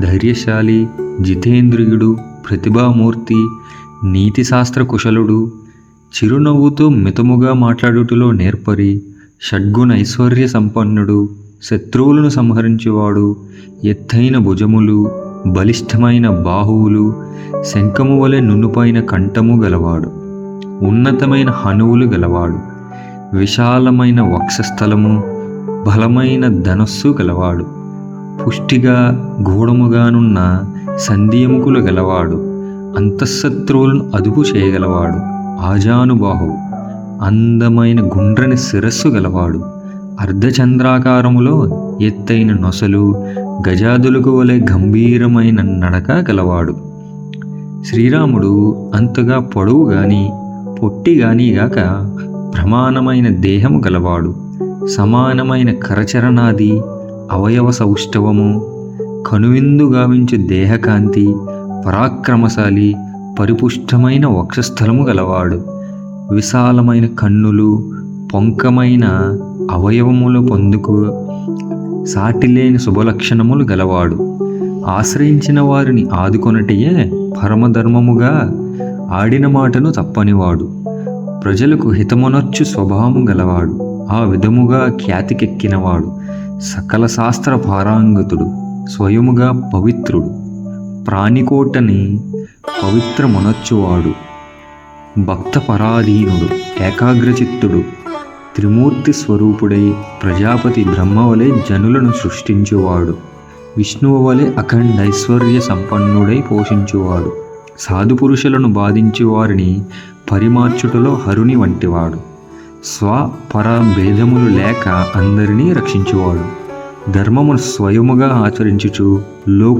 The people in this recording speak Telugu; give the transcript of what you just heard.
ధైర్యశాలి, జితేంద్రియుడు, ప్రతిభామూర్తి, నీతిశాస్త్ర కుశలుడు, చిరునవ్వుతో మితముగా మాట్లాడుటలో నేర్పరి, షడ్గుణ ఐశ్వర్య సంపన్నుడు, శత్రువులను సంహరించేవాడు, ఎత్తైన భుజములు, బలిష్టమైన బాహువులు, శంఖము వలె నునుపైన కంఠము గలవాడు, ఉన్నతమైన హనువులు గలవాడు, విశాలమైన వక్షస్థలము, బలమైన ధనస్సు గలవాడు, పుష్టిగా గూఢముగానున్న సంధియముకులు గలవాడు, అంతఃశత్రువులను అదుపు చేయగలవాడు, ఆజానుబాహువు, అందమైన గుండ్రని శిరస్సు గలవాడు, అర్ధచంద్రాకారములో ఎత్తైన నొసలు, గజాదులకు వలె గంభీరమైన నడక గలవాడు. శ్రీరాముడు అంతగా పొడవు గాని పొట్టి గాని గాక ప్రమాణమైన దేహము గలవాడు, సమానమైన కరచరణాది అవయవ సౌష్ఠవము, కనువిందు గావించు దేహకాంతి, పరాక్రమశాలి, పరిపుష్టమైన వక్షస్థలము గలవాడు, విశాలమైన కన్నులు, పొంకమైన అవయవములు పొందుకు సాటిలేని శుభలక్షణములు గలవాడు, ఆశ్రయించిన వారిని ఆదుకొనటయే పరమధర్మముగా ఆడిన మాటను తప్పనివాడు, ప్రజలకు హితమునర్చు స్వభావము గలవాడు, ఆ విధముగా ఖ్యాతికెక్కినవాడు, సకల శాస్త్ర పారాంగతుడు, స్వయముగా పవిత్రుడు, ప్రాణికోటని పవిత్రమునర్చువాడు, భక్తపరాధీనుడు, ఏకాగ్రచిత్తుడు, త్రిమూర్తి స్వరూపుడై ప్రజాపతి బ్రహ్మ వలె జనులను సృష్టించువాడు, విష్ణువు వలె అఖండ ఐశ్వర్య సంపన్నుడై పోషించువాడు, సాధుపురుషులను బాధించు వారిని పరిమార్చుటలో హరుని వంటివాడు, స్వపర భేదములు లేక అందరినీ రక్షించువాడు, ధర్మమును స్వయముగా ఆచరించుచు లోకు